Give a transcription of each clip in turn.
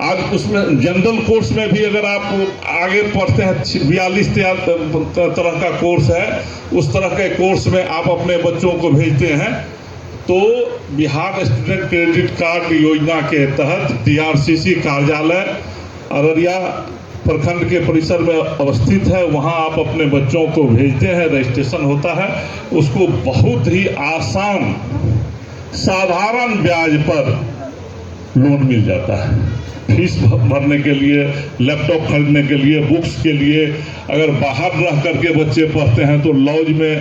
आज उसमें general course में भी अगर आप आगे पढ़ते हैं 42 तरह का कोर्स है, उस तरह के कोर्स में आप अपने बच्चों को भेजते हैं तो बिहार स्टूडेंट क्रेडिट कार्ड योजना के तहत DRCC कार्यालय अररिया प्रखंड के परिसर में अवस्थित है, वहां आप अपने बच्चों को भेजते हैं, रजिस्ट्रेशन होता है, उसको बहुत ही आसान साधारण ब्याज पर लोन मिल जाता है। फीस भरने के लिए, लैपटॉप खरीदने के लिए, बुक्स के लिए, अगर बाहर रह करके बच्चे पढ़ते हैं तो लॉज में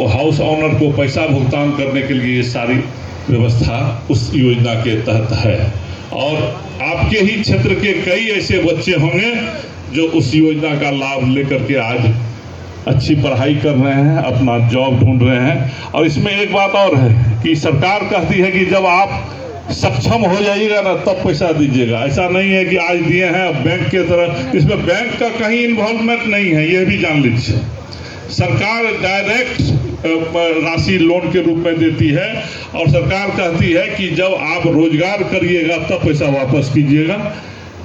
हाउस ऑनर को पैसा भुगतान करने के लिए ये सारी व्यवस्था उस योजना के तहत है। और आपके ही क्षेत्र के कई ऐसे बच्चे होंगे जो उस योजना का लाभ लेकर के आज अच्छी पढ़ाई कर रहे हैं, अपना जॉब ढूंढ रहे हैं। और इसमें एक बात और है कि सरकार कहती है कि जब आप सक्षम हो जाइएगा ना तब पैसा दीजिएगा। ऐसा नहीं है कि आज दिए हैं बैंक के तरह, इसमें बैंक का कहीं इन्वॉल्वमेंट नहीं है, यह भी जान लीजिए। सरकार डायरेक्ट राशि लोन के रूप में देती है और सरकार कहती है कि जब आप रोजगार करिएगा तब पैसा वापस कीजिएगा,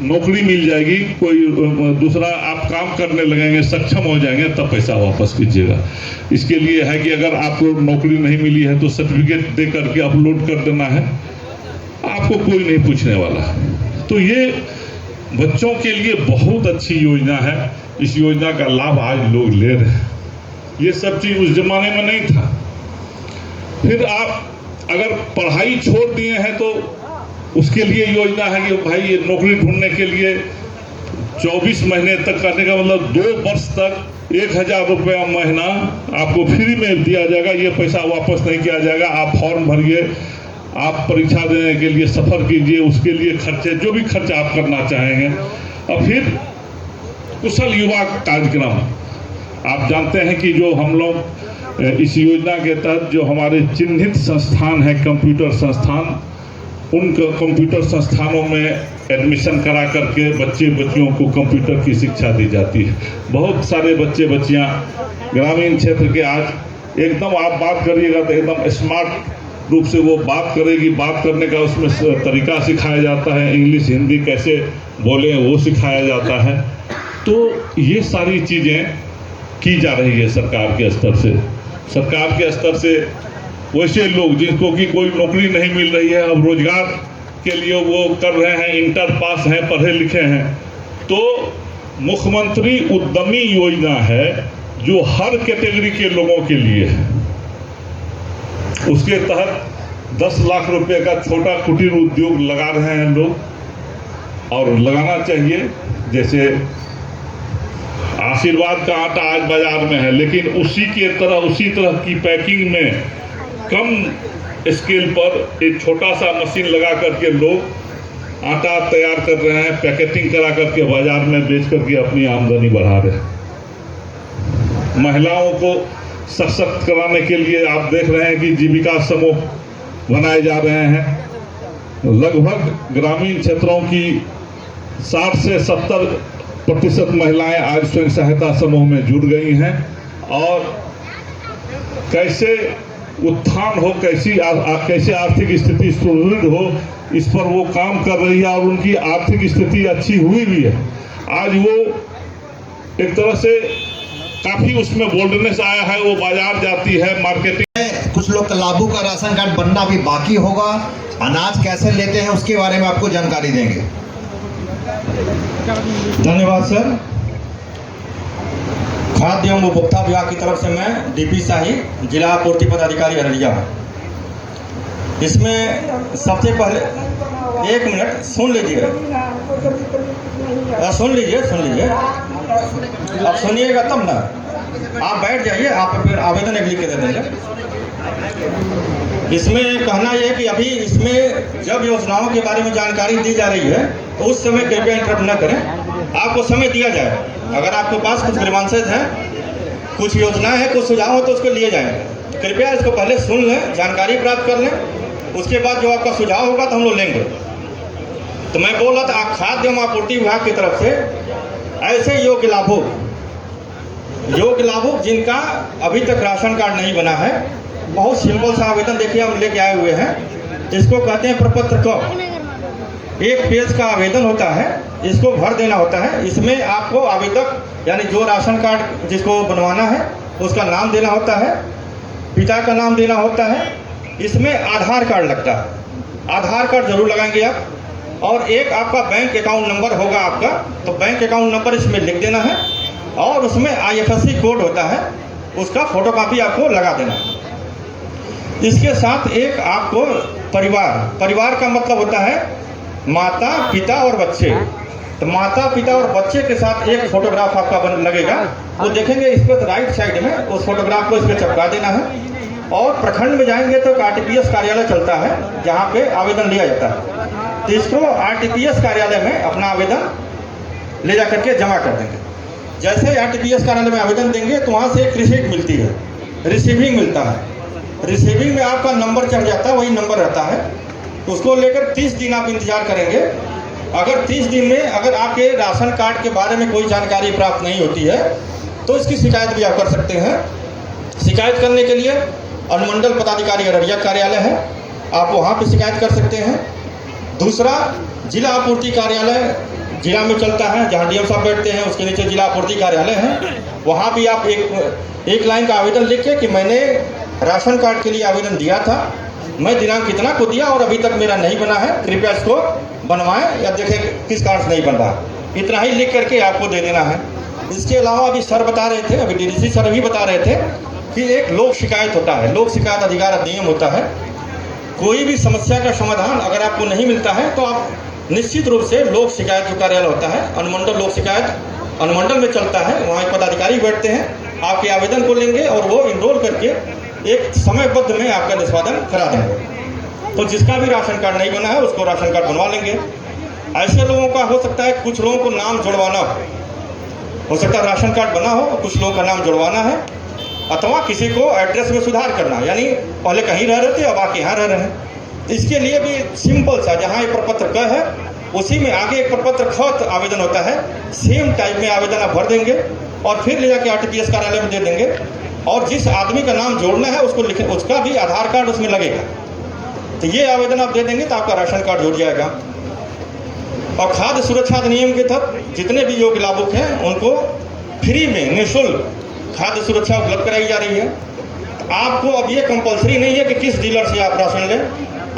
नौकरी मिल जाएगी, कोई दूसरा आप काम करने लगेंगे, सक्षम हो जाएंगे तब पैसा वापस कीजिएगा। इसके लिए है कि अगर आपको नौकरी नहीं मिली है तो सर्टिफिकेट दे करके अपलोड कर देना है, आपको कोई नहीं पूछने वाला। तो ये बच्चों के लिए बहुत अच्छी योजना है। इस योजना का लाभ आज लोग ले रहे हैं, ये सब चीज उस जमाने में नहीं था। फिर आप अगर पढ़ाई छोड़ दिए हैं तो उसके लिए योजना है कि भाई ये नौकरी ढूंढने के लिए 24 महीने तक करने का मतलब 2 वर्ष तक 1000 रुपया महीना आपको फ्री में दिया जाएगा। ये पैसा वापस नहीं किया जाएगा। आप फॉर्म भरिए, आप परीक्षा देने के लिए सफर कीजिए, उसके लिए खर्चे जो भी खर्च आप करना चाहेंगे। और फिर कुशल युवा कार्यक्रम, आप जानते हैं कि जो हम लोग इस योजना के तहत जो हमारे चिन्हित संस्थान हैं, कंप्यूटर संस्थान, उन कंप्यूटर संस्थानों में एडमिशन करा करके बच्चे बच्चियों को कंप्यूटर की शिक्षा दी जाती है। बहुत सारे बच्चे बच्चियां ग्रामीण क्षेत्र के आज एकदम आप बात करिएगा तो एकदम स्मार्ट रूप से वो बात करेगी, बात करने का उसमें तरीका सिखाया जाता है, इंग्लिश हिंदी कैसे बोले वो सिखाया जाता है। तो ये सारी चीज़ें की जा रही है सरकार के स्तर से। सरकार के स्तर से वैसे लोग जिनको कि कोई नौकरी नहीं मिल रही है, अब रोजगार के लिए वो कर रहे हैं, इंटर पास हैं, पढ़े लिखे हैं, तो मुख्यमंत्री उद्यमी योजना है जो हर कैटेगरी के लोगों के लिए है। उसके तहत 10 लाख रुपए का छोटा कुटीर उद्योग लगा रहे हैं लोग, और लगाना चाहिए। जैसे आशीर्वाद का आटा आज बाजार में है, लेकिन उसी तरह की पैकिंग में कम स्केल पर एक छोटा सा मशीन लगा करके लोग आटा तैयार कर रहे हैं, पैकेटिंग करा करके बाजार में बेच करके अपनी आमदनी बढ़ा रहे हैं। महिलाओं को सशक्त कराने के लिए आप देख रहे हैं कि जीविका समूह बनाए जा रहे हैं। लगभग ग्रामीण क्षेत्रों की 60 से 70% महिलाएं आज स्वयं सहायता समूह में जुड़ गई हैं, और कैसे उत्थान हो, कैसे आर्थिक स्थिति सुदृढ़ हो, इस पर वो काम कर रही है और उनकी आर्थिक स्थिति अच्छी हुई भी है। आज वो एक तरह से काफी उसमें बोल्डनेस आया है, वो बाजार जाती है, मार्केटिंग। कुछ लोग तालाबों का राशन कार्ड बनना अभी बाकी होगा, अनाज कैसे लेते हैं उसके बारे में आपको जानकारी देंगे। धन्यवाद सर। खाद्य एवं उपभोक्ता विभाग की तरफ से मैं DP शाही, जिला आपूर्ति पदाधिकारी अररिया। इसमें सबसे पहले 1 मिनट सुन लीजिए, सुन लीजिए। अब सुनिएगा तब ना, आप बैठ जाइए, आप फिर आवेदन एक लिख के दे देंगे। इसमें कहना यह है कि अभी इसमें जब योजनाओं के बारे में जानकारी दी जा रही है तो उस समय कृपया इंटरप्ट न करें, आपको समय दिया जाए। अगर आपके पास कुछ ग्रीवांसेस हैं, कुछ योजनाएं हैं, कुछ सुझाव हो तो उसको लिए जाएंगे। कृपया इसको पहले सुन लें, जानकारी प्राप्त कर लें, उसके बाद जो आपका सुझाव होगा तो हम लोग लेंगे। तो मैं बोल रहा था, खाद्य एवं आपूर्ति विभाग की तरफ से ऐसे योग्य लाभुक जिनका अभी तक राशन कार्ड नहीं बना है, बहुत सिंपल सा आवेदन देखिए हम लेके आए हुए हैं। इसको कहते हैं प्रपत्र क। एक पेज का आवेदन होता है, इसको भर देना होता है। इसमें आपको आवेदक यानी जो राशन कार्ड जिसको बनवाना है उसका नाम देना होता है, पिता का नाम देना होता है, इसमें आधार कार्ड लगता है, आधार कार्ड जरूर लगाएंगे आप, और एक आपका बैंक अकाउंट नंबर होगा आपका, तो बैंक अकाउंट नंबर इसमें लिख देना है, और उसमें IFSC कोड होता है, उसका फोटोकॉपी आपको लगा देना है। इसके साथ एक आपको परिवार का मतलब होता है माता पिता और बच्चे, तो माता पिता और बच्चे के साथ एक फोटोग्राफ आपका लगेगा, वो देखेंगे इस पर राइट साइड में, उस फोटोग्राफ को इस पर चिपका देना है। और प्रखंड में जाएंगे तो RTPS कार्यालय चलता है जहाँ पे आवेदन लिया जाता है, तो इसको RTPS कार्यालय में अपना आवेदन ले जा करके जमा कर देंगे। जैसे RTPS कार्यालय में आवेदन देंगे तो वहाँ से एक रिसीट मिलती है, रिसीविंग मिलता है, रिसीविंग में आपका नंबर चढ़ जाता है, वही नंबर रहता है, तो उसको लेकर 30 दिन आप इंतजार करेंगे। अगर 30 दिन में अगर आपके राशन कार्ड के बारे में कोई जानकारी प्राप्त नहीं होती है तो इसकी शिकायत भी आप कर सकते हैं। शिकायत करने के लिए अनुमंडल पदाधिकारी अररिया कार्यालय है, आप वहाँ पे शिकायत कर सकते हैं। दूसरा, जिला आपूर्ति कार्यालय जिला में चलता है, जहाँ DM साहब बैठते हैं उसके नीचे जिला आपूर्ति कार्यालय है, वहाँ भी आप एक लाइन का आवेदन लिख के कि मैंने राशन कार्ड के लिए आवेदन दिया था, मैं दिनांक कितना को दिया और अभी तक मेरा नहीं बना है, कृपया इसको बनवाएं या देखें किस कारण से नहीं बन रहा, इतना ही लिख करके आपको दे देना है। इसके अलावा अभी सर बता रहे थे, अभी DDC सर भी बता रहे थे कि एक लोक शिकायत होता है, लोक शिकायत अधिकार अधिनियम होता है। कोई भी समस्या का समाधान अगर आपको नहीं मिलता है तो आप निश्चित रूप से लोक शिकायत जो कार्यालय होता है, अनुमंडल लोक शिकायत अनुमंडल में चलता है, वहाँ एक पदाधिकारी बैठते हैं, आपके आवेदन को लेंगे और वो इनरोल करके एक समयबद्ध में आपका निष्पादन करा देंगे। तो जिसका भी राशन कार्ड नहीं बना है उसको राशन कार्ड बनवा लेंगे। ऐसे लोगों का हो सकता है कुछ लोगों को नाम जुड़वाना हो सकता है राशन कार्ड बना हो, कुछ लोगों का नाम जुड़वाना है, अथवा किसी को एड्रेस में सुधार करना, यानी पहले कहीं रह रहे थे अब आके यहाँ रह रहे हैं। इसके लिए भी सिंपल सा, जहाँ एक प्रपत्र क है उसी में आगे एक प्रपत्र ख आवेदन होता है, सेम टाइप में आवेदन आप भर देंगे और फिर ले जाके RTPS कार्यालय में दे देंगे, और जिस आदमी का नाम जोड़ना है उसको लिखे, उसका भी आधार कार्ड उसमें लगेगा, तो ये आवेदन आप दे देंगे तो आपका राशन कार्ड जुड़ जाएगा। और खाद्य सुरक्षा अधिनियम के तहत जितने भी योग्य लाभुक हैं उनको फ्री में निःशुल्क खाद्य सुरक्षा उपलब्ध कराई जा रही है। तो आपको अब ये कंपलसरी नहीं है कि किस डीलर से आप राशन लें,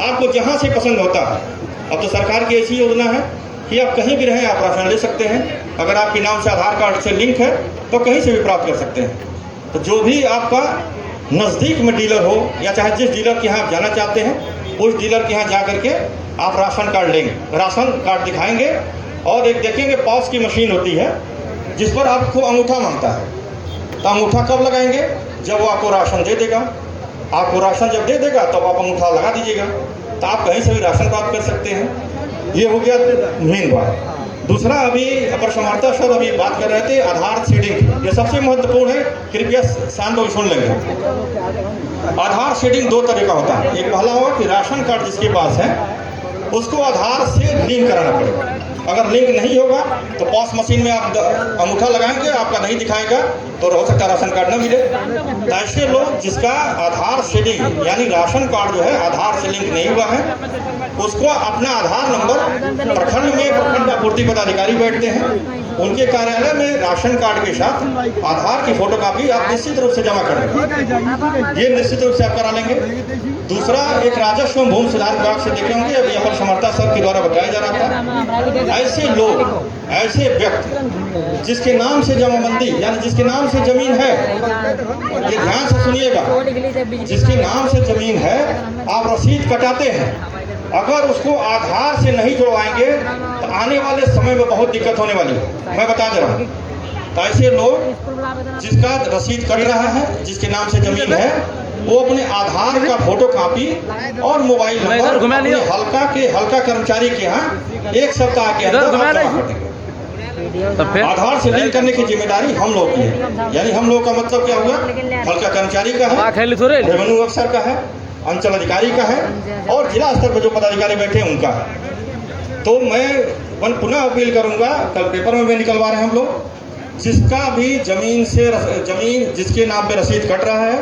आपको जहाँ से पसंद होता है। अब तो सरकार की ऐसी योजना है कि आप कहीं भी रहें आप राशन ले सकते हैं, अगर आपके नाम से आधार कार्ड से लिंक है तो कहीं से भी प्राप्त कर सकते हैं। तो जो भी आपका नज़दीक में डीलर हो या चाहे जिस डीलर के यहाँ आप जाना चाहते हैं उस डीलर के यहाँ जा करके आप राशन कार्ड लेंगे, राशन कार्ड दिखाएंगे और एक देखेंगे पॉस की मशीन होती है जिस पर आपको अंगूठा मांगता है, तो अंगूठा कब लगाएंगे? जब वो आपको राशन दे देगा। आपको राशन जब दे देगा तब आप अंगूठा लगा दीजिएगा, तो आप कहीं से भी राशन प्राप्त कर सकते हैं। ये हो गया मेन बात। दूसरा, अभी अपर समाहर्ता सर अभी बात कर रहे थे आधार सीडिंग, ये सबसे महत्वपूर्ण है, कृपया शांत होकर सुन लेंगे। आधार सीडिंग दो तरह का होता है। एक पहला हुआ कि राशन कार्ड जिसके पास है उसको आधार से लिंक कराना पड़ेगा। अगर लिंक नहीं होगा तो पॉस मशीन में आप अंगूठा लगाएंगे, आपका नहीं दिखाएगा तो हो सकता है राशन कार्ड न मिले। तो ऐसे लोग जिसका आधार सीडिंग यानी राशन कार्ड जो है आधार से लिंक नहीं हुआ है, उसको अपना आधार नंबर प्रखंड में प्रखंड आपूर्ति पदाधिकारी बैठते हैं, उनके कार्यालय में राशन कार्ड के साथ आधार की फोटोकॉपी आप निश्चित रूप से जमा करेंगे, ये निश्चित रूप से आप करा लेंगे। दूसरा, एक राजस्व एवं भूमि सुधार विभाग से देखे होंगे, अभी अपर समर्था सर के द्वारा बताया जा रहा था, ऐसे लोग, ऐसे व्यक्ति जिसके नाम से जमाबंदी यानी जिसके नाम से जमीन है, ये ध्यान से सुनिएगा, जिसके नाम से जमीन है आप रसीद कटाते हैं, अगर उसको आधार से नहीं जुड़वाएंगे तो आने वाले समय में बहुत दिक्कत होने वाली है, मैं बता दे रहा हूँ। तो ऐसे लोग जिसका रसीद कट रहा है, जिसके नाम से जमीन है, वो अपने आधार का फोटो कॉपी और मोबाइल नंबर अपने हल्का कर्मचारी के यहाँ 1 सप्ताह के अंदर जमा कर देंगे। आधार से लिंक करने की जिम्मेदारी हम लोग की है, यानी हम लोग का मतलब क्या हुआ, हल्का कर्मचारी का है, रेवेन्यू अफसर का है, अंचल अधिकारी का है और जिला स्तर पर जो पदाधिकारी बैठे हैं उनका है। तो मैं पुनः अपील करूंगा, कल पेपर में भी निकलवा रहे हैं हम लोग, जिसका भी जमीन जिसके नाम पे रसीद कट रहा है,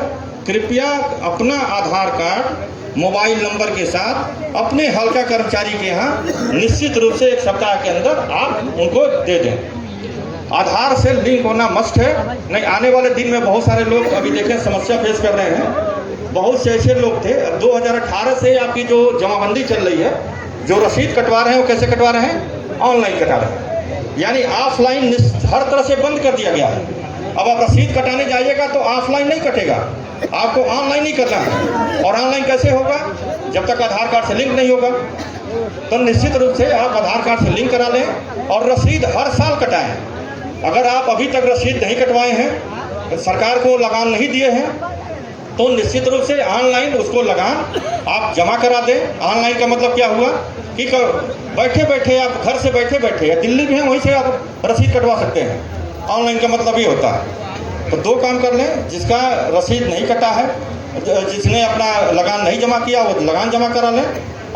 कृपया अपना आधार कार्ड मोबाइल नंबर के साथ अपने हल्का कर्मचारी के यहाँ निश्चित रूप से 1 सप्ताह के अंदर आप उनको दे दें। आधार से लिंक होना मस्ट है, नहीं आने वाले दिन में बहुत सारे लोग अभी देखें समस्या फेस कर रहे हैं। बहुत से ऐसे लोग थे 2018 से आपकी जो जमाबंदी चल रही है, जो रसीद कटवा रहे हैं वो कैसे कटवा रहे हैं, ऑनलाइन कटा रहे हैं, यानी ऑफलाइन हर तरह से बंद कर दिया गया है। अब आप रसीद कटाने जाइएगा तो ऑफलाइन नहीं कटेगा, आपको ऑनलाइन ही करना है। और ऑनलाइन कैसे होगा, जब तक आधार कार्ड से लिंक नहीं होगा। तो निश्चित रूप से आप आधार कार्ड से लिंक करा लें और रसीद हर साल कटाएं। अगर आप अभी तक रसीद नहीं कटवाए हैं, सरकार को लगान नहीं दिए हैं, तो निश्चित रूप से ऑनलाइन उसको लगान आप जमा करा दें। ऑनलाइन का मतलब क्या हुआ कि बैठे बैठे आप घर से बैठे बैठे या दिल्ली में हैं वहीं से आप रसीद कटवा सकते हैं। ऑनलाइन का मतलब ये होता है। तो 2 काम कर लें, जिसका रसीद नहीं कटा है, जिसने अपना लगान नहीं जमा किया वो लगान जमा करा लें,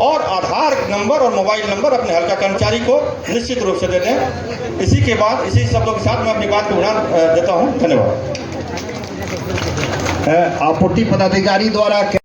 और आधार नंबर और मोबाइल नंबर अपने हल्का कर्मचारी को निश्चित रूप से दे दें। इसी के बाद इसी शब्दों के साथ मैं अपनी बात को उड़ान देता हूँ। धन्यवाद। आपूर्ति पदाधिकारी द्वारा